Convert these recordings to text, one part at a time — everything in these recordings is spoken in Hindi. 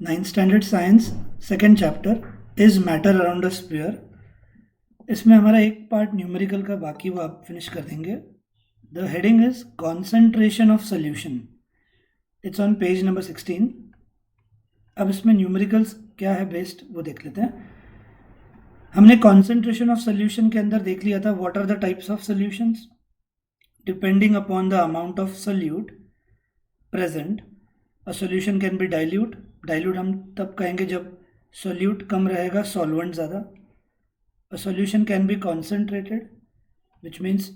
Ninth standard science second chapter is matter around a sphere. इसमें हमारा एक पार्ट न्यूमेरिकल का बाकी वो आप फिनिश कर देंगे। The heading is concentration of solution. It's on page number 16। अब इसमें न्यूमेरिकल्स क्या है बेस्ड वो देख लेते हैं। हमने कॉन्सेंट्रेशन ऑफ सोल्यूशन के अंदर देख लिया था what are the types of solutions depending upon the amount of solute present. A solution can be dilute. Dilute हम तब कहेंगे जब सोल्यूट कम रहेगा, सॉल्वेंट ज़्यादा। A solution can be concentrated which means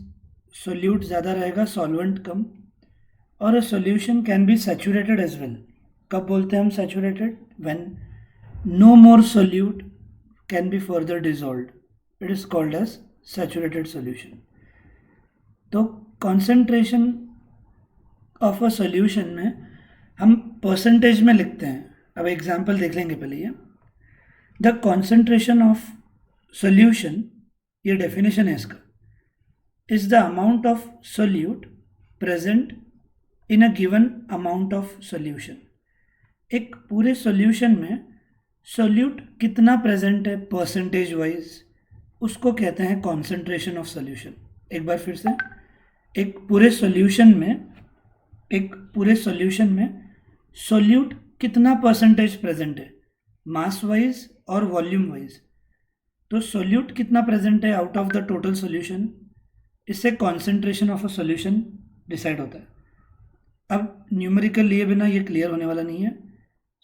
solute ज़्यादा रहेगा, सॉल्वेंट कम। और a solution can be saturated as well. कब बोलते हैं हम saturated? When no more solute can be further dissolved, it is called as saturated solution. तो कॉन्सेंट्रेशन ऑफ अ सोल्यूशन में हम परसेंटेज में लिखते हैं। अब एग्जाम्पल देख लेंगे पहले ये। द कॉन्सेंट्रेशन ऑफ सोल्यूशन, ये डेफिनेशन है इसका, is the amount of solute present in a given amount of solution. एक पूरे सोल्यूशन में सोल्यूट कितना प्रेजेंट है परसेंटेज वाइज, उसको कहते हैं कॉन्सेंट्रेशन ऑफ सोल्यूशन। एक बार फिर से, एक पूरे सोल्यूशन में सोल्यूट कितना परसेंटेज प्रेजेंट है मास वाइज और वॉल्यूम वाइज। तो सोल्यूट कितना प्रेजेंट है out of the total solution, इससे concentration of a solution decide होता है। अब न्यूमेरिकल लिए बिना ये क्लियर होने वाला नहीं है,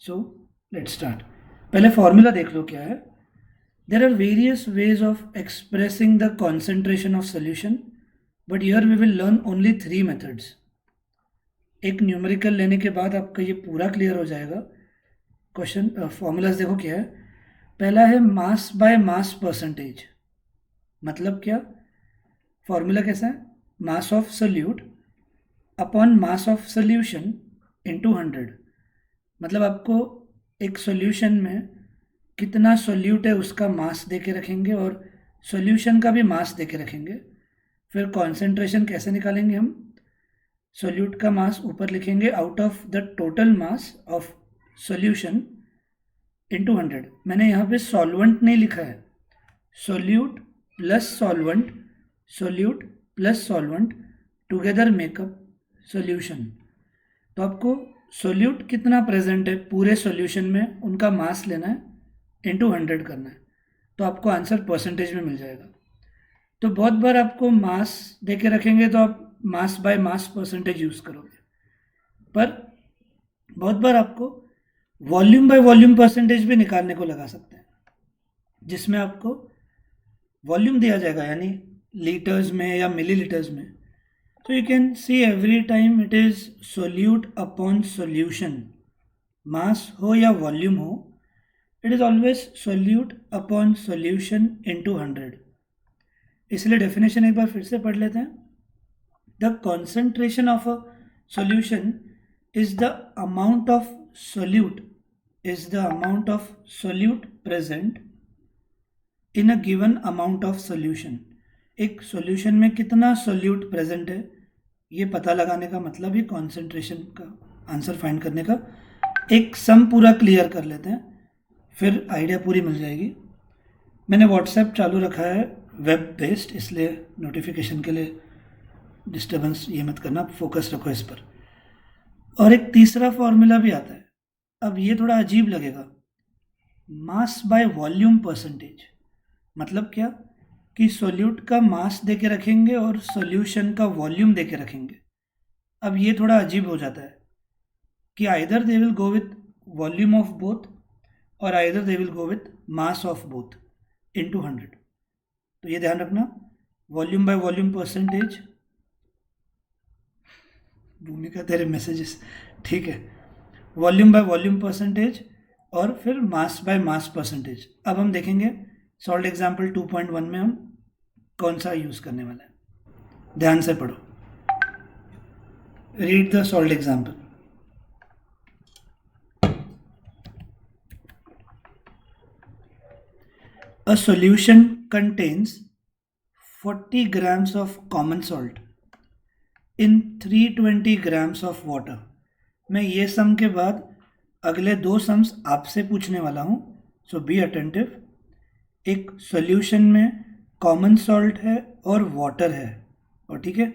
सो लेट्स स्टार्ट। पहले फॉर्मूला देख लो क्या है। There are various ways of expressing the concentration of solution, but here we will learn only 3 methods. एक न्यूमेरिकल लेने के बाद आपका ये पूरा क्लियर हो जाएगा। क्वेश्चन फॉर्मूलाज देखो क्या है। पहला है मास बाय मास परसेंटेज। मतलब क्या? फॉर्मूला कैसा है? मास of solute upon mass of solution into 100। मतलब आपको एक सोल्यूशन में कितना सोल्यूट है उसका मास दे के रखेंगे और सोल्यूशन का भी मास दे के रखेंगे। फिर कॉन्सेंट्रेशन कैसे निकालेंगे हम? सोल्यूट का मास ऊपर लिखेंगे out of the total mass of solution into 100। मैंने यहाँ पे सॉल्वेंट नहीं लिखा है, solute plus solvent, solute plus solvent together makeup solution. तो आपको सोल्यूट कितना प्रेजेंट है पूरे सोल्यूशन में उनका मास लेना है इनटू 100 करना है, तो आपको आंसर परसेंटेज में मिल जाएगा। तो बहुत बार आपको मास दे के रखेंगे तो आप mass by mass percentage use करोगे, पर बहुत बार आपको वॉल्यूम बाय वॉल्यूम परसेंटेज भी निकालने को लगा सकते हैं, जिसमें आपको वॉल्यूम दिया जाएगा यानी लीटर्स में या मिलीलीटर्स में। तो you can see every time it is solute upon solution, mass हो या वॉल्यूम हो, it is always solute upon solution into 100। इसलिए डेफिनेशन एक बार फिर से पढ़ लेते हैं। The concentration of a solution is the amount of solute present in a given amount of solution। एक सॉल्यूशन में कितना सोल्यूट प्रेजेंट है ये पता लगाने का मतलब ही कॉन्सेंट्रेशन का आंसर फाइंड करने का। एक सम पूरा क्लियर कर लेते हैं, फिर आइडिया पूरी मिल जाएगी। मैंने व्हाट्सएप चालू रखा है वेब बेस्ड, इसलिए नोटिफिकेशन के लिए डिस्टर्बेंस ये मत करना, फोकस रखो इस पर। और एक तीसरा फॉर्मूला भी आता है। अब ये थोड़ा अजीब लगेगा, मास बाय वॉल्यूम परसेंटेज। मतलब क्या कि सोल्यूट का मास दे के रखेंगे और सोल्यूशन का वॉल्यूम दे के रखेंगे। अब ये थोड़ा अजीब हो जाता है कि either they will go with volume of both और either they will go with mass of both into 100। तो ये ध्यान रखना, वॉल्यूम बाय वॉल्यूम परसेंटेज। भूमिका तेरे मैसेजेस, ठीक है, वॉल्यूम बाय वॉल्यूम परसेंटेज और फिर मास बाय मास परसेंटेज। अब हम देखेंगे सॉल्व एग्जाम्पल 2.1 में हम कौन सा यूज़ करने वाला है। ध्यान से पढ़ो, read the solve example. A solution contains 40 grams of common salt in 320 grams of water। मैं ये सम के बाद अगले 2 सम्स आपसे पूछने वाला हूँ, सो बी अटेंटिव। एक सॉल्यूशन में कॉमन सॉल्ट है और वाटर है, और ठीक है,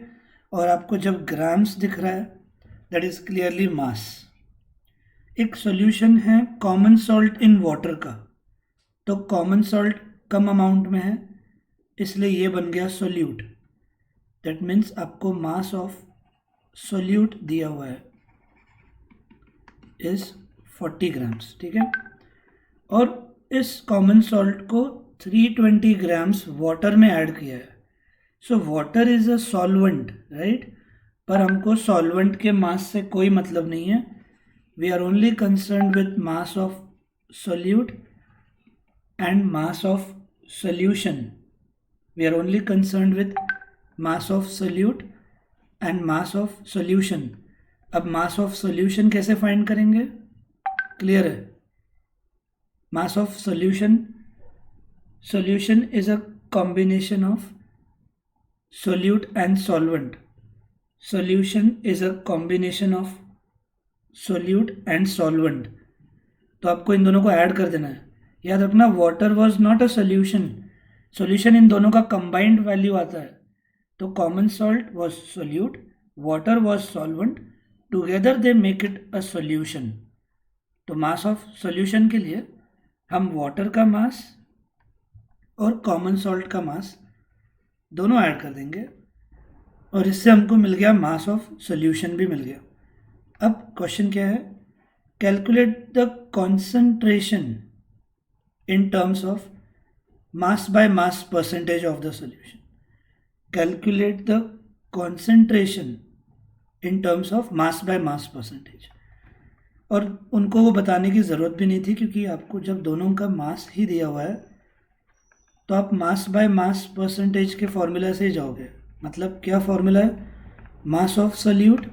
और आपको जब ग्राम्स दिख रहा है दैट इज क्लियरली मास। एक सॉल्यूशन है कॉमन सॉल्ट इन वाटर का, तो कॉमन सॉल्ट कम अमाउंट में है, इसलिए ये बन गया सोल्यूट। दैट मीन्स आपको मास ऑफ सोल्यूट दिया हुआ है इज 40 ग्राम्स, ठीक है। और इस कॉमन सॉल्ट को 320 ग्राम्स वाटर में ऐड किया है। So water is a solvent, right, पर हमको सॉल्वेंट के मास से कोई मतलब नहीं है। We are only concern with mass of solute and mass of solution. We are only concerned with mass of solute and mass of solution. अब mass of solution कैसे find करेंगे? Clear है? Mass of solution is a combination of solute and solvent. Solution is a combination of solute and solvent. तो आपको इन दोनों को ऐड कर देना है। याद रखना, water was not a solution, solution in दोनों का कंबाइंड वैल्यू आता है। तो common salt was solute, water was solvent, together they make it a solution. तो मास ऑफ सोल्यूशन के लिए हम वाटर का मास और कॉमन सॉल्ट का मास दोनों ऐड कर देंगे, और इससे हमको मिल गया मास ऑफ सोल्यूशन भी मिल गया। अब क्वेश्चन क्या है? Calculate the concentration in terms of mass by mass percentage of the solution. Calculate the concentration in terms of mass by mass percentage. और उनको वो बताने की ज़रूरत भी नहीं थी, क्योंकि आपको जब दोनों का मास ही दिया हुआ है तो आप मास बाय मास परसेंटेज के फॉर्मूला से ही जाओगे। मतलब क्या फॉर्मूला है? मास of solute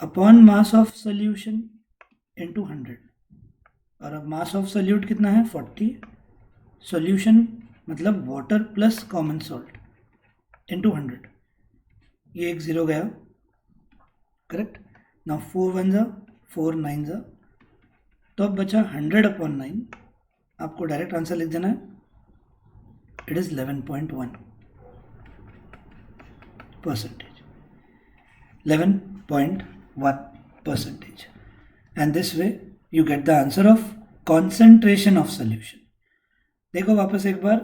upon mass of solution into 100। और अब मास ऑफ सोल्यूट कितना है? 40। सोल्यूशन मतलब water plus common salt into 100। ये एक ज़ीरो गया, करेक्ट। ना 4 1 ज़ा 4 9 ज़ा, तो अब बचा 100 अपॉन 9। आपको डायरेक्ट आंसर लिख देना है, it is 11.1 percentage. 11.1 percentage, and this way you get the answer of concentration of solution. देखो वापस एक बार,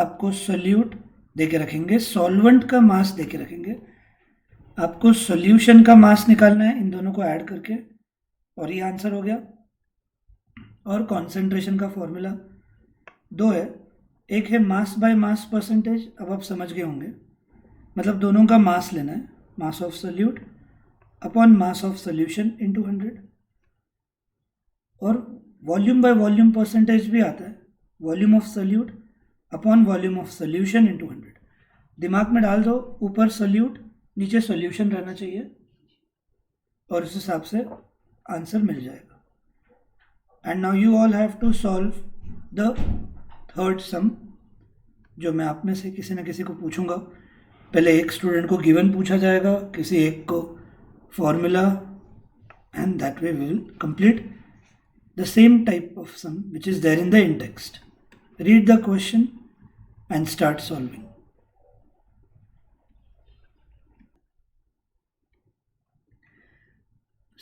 आपको सोल्यूट दे के रखेंगे, सॉल्वेंट का मास दे के रखेंगे, आपको सॉल्यूशन का मास निकालना है इन दोनों को ऐड करके, और ये आंसर हो गया। और कॉन्सेंट्रेशन का फॉर्मूला 2 है, एक है मास बाय मास परसेंटेज, अब आप समझ गए होंगे, मतलब दोनों का मास लेना है, मास of solute upon mass of solution into 100। और वॉल्यूम बाय वॉल्यूम परसेंटेज भी आता है, volume of solute upon volume of solution into 100। दिमाग में डाल दो, ऊपर सोल्यूट नीचे सोल्यूशन रहना चाहिए, और उस हिसाब से आंसर मिल जाएगा। And now you all have to solve the third sum, जो मैं आप में से किसी न किसी को पूछूंगा। पहले एक स्टूडेंट को गिवन पूछा जाएगा, किसी एक को formula, and that way we will complete the same type of sum which is there in the in-text. Read the question and start solving.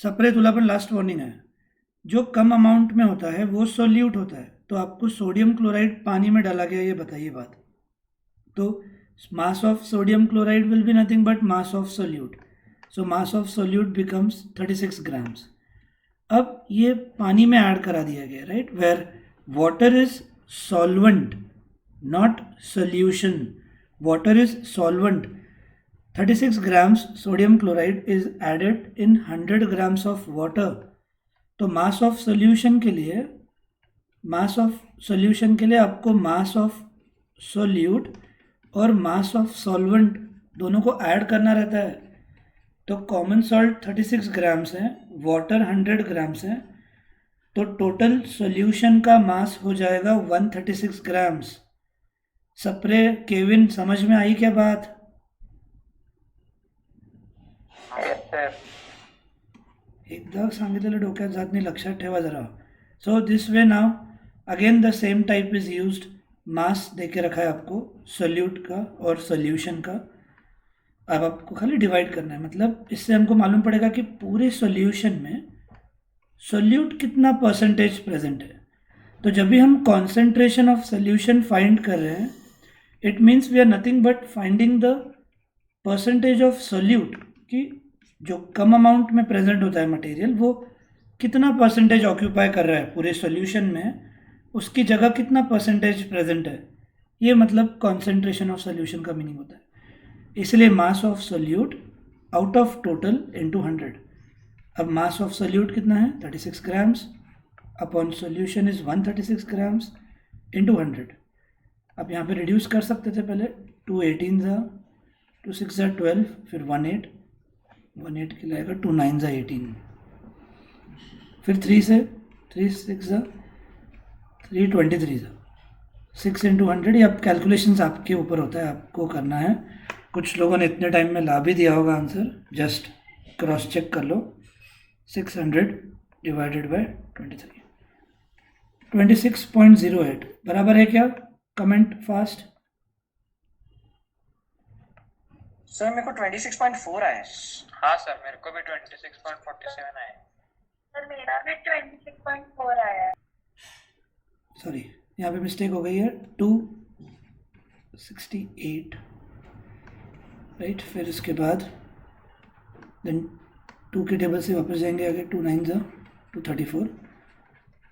सप्रे तुलापन लास्ट वार्निंग है, जो कम अमाउंट में होता है वो सोल्यूट होता है। तो आपको सोडियम क्लोराइड पानी में डाला गया, ये बताइए बात। तो mass of sodium chloride will be nothing but mass of solute, so mass of solute becomes 36 grams. अब ये पानी में ऐड करा दिया गया, right, where water is solvent not solution, water is solvent. 36 grams sodium chloride is added in 100 grams of water. तो मास ऑफ सोल्यूशन के लिए, आपको मास ऑफ सोल्यूट और मास ऑफ सॉल्वेंट दोनों को ऐड करना रहता है। तो कॉमन सॉल्ट 36 ग्राम्स है, वाटर 100 ग्राम्स है, तो टोटल सॉल्यूशन का मास हो जाएगा 136 ग्राम्स। सप्रे केविन समझ में आई क्या बात? एकदा सांगितलेलं डोक्यात जात नाही, लक्षात ठेवा जरा. So this way now again the same type is used. Mass दे के रखा है आपको सोल्यूट का और सोल्यूशन का. अब आपको खाली डिवाइड करना है, मतलब इससे हमको मालूम पड़ेगा कि पूरे सोल्यूशन में सोल्यूट कितना परसेंटेज प्रेजेंट है. तो जब भी हम कॉन्सेंट्रेशन ऑफ सोल्यूशन फाइंड कर रहे हैं, it means we are nothing but finding the percentage of solute, कि जो कम अमाउंट में प्रेजेंट होता है मटेरियल, वो कितना परसेंटेज ऑक्यूपाई कर रहा है पूरे सोल्यूशन में, उसकी जगह कितना परसेंटेज प्रेजेंट है. ये मतलब कॉन्सेंट्रेशन ऑफ सोल्यूशन का मीनिंग होता है. इसलिए मास of solute out of total into 100. अब मास ऑफ सोल्यूट कितना है 36 grams upon solution is 136 grams into 100. अब यहाँ पे रिड्यूस कर सकते थे पहले. 2 18 ज़ा, 2 6 ज़ा 12, फिर 1 8 के लाएगा 2 9 ज़ा 18, फिर 3 से 3 6 ज़ा 3 23 ज़ा 6 इंटू 100. ये अब कैलकुलेशंस आपके ऊपर होता है, आपको करना है. कुछ लोगों ने इतने टाइम में ला भी दिया होगा आंसर, जस्ट क्रॉस चेक कर लो. 600 डिवाइडेड बाय 23, 26.08 बराबर है क्या? Comment fast. सर मेरे को 26.4 आया है. हाँ सर, मेरे को भी 26.47 आया है. सर मेरा भी 26.4 आया है. सॉरी, यहाँ पे मिस्टेक हो गई है. 268 राइट. फिर इसके बाद देन 2 के टेबल से वापस जाएंगे आगे. 2 9 ज़ा 234,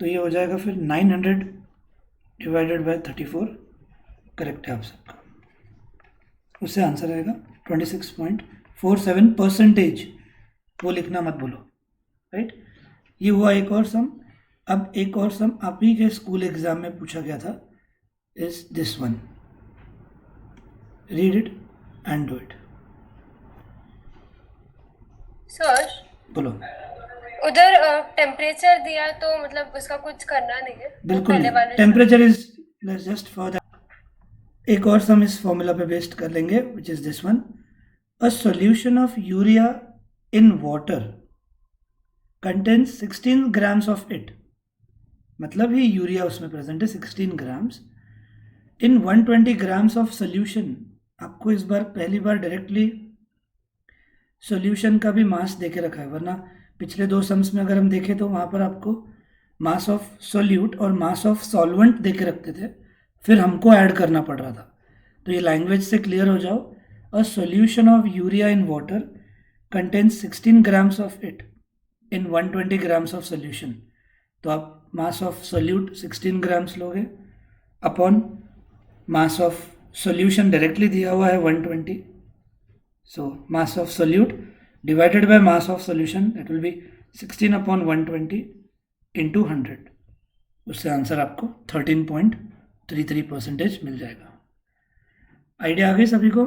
तो ये हो जाएगा फिर 900 डिवाइडेड बाय 34. करेक्ट है आप सबका. उससे आंसर आएगा 26.47 परसेंटेज. वो लिखना मत भूलो, राइट. ये हुआ एक और सम. अब एक और सम आप ही के स्कूल एग्जाम में पूछा गया था, is this one. Read it and do it. Sir बोलो. उधर टेम्परेचर दिया तो मतलब उसका कुछ करना नहीं है. बिल्कुल पहले नहीं. वाले temperature is just for that. एक और सम इस फॉर्मूला पे बेस्ड कर लेंगे, which is this one. A solution of urea in water contains 16 grams of it. मतलब ही यूरिया उसमें प्रेजेंट है 16 grams in 120 grams of solution. आपको इस बार पहली बार डायरेक्टली सॉल्यूशन का भी मास देके रखा है, वरना पिछले 2 सम्स में अगर हम देखें तो वहाँ पर आपको मास ऑफ सोल्यूट और मास ऑफ सॉल्वेंट देके रखते थे, फिर हमको ऐड करना पड़ रहा था. तो ये लैंग्वेज से क्लियर हो जाओ. A solution of urea in water contains 16 grams of it in 120 grams of solution. तो आप मास ऑफ सोल्यूट 16 ग्राम्स लोगे upon mass of solution directly दिया हुआ है 120. So mass of solute divided by mass of solution, that will be 16 upon 120 into 100. उससे आंसर आपको 13.33% मिल जाएगा. आइडिया आ गई सभी को?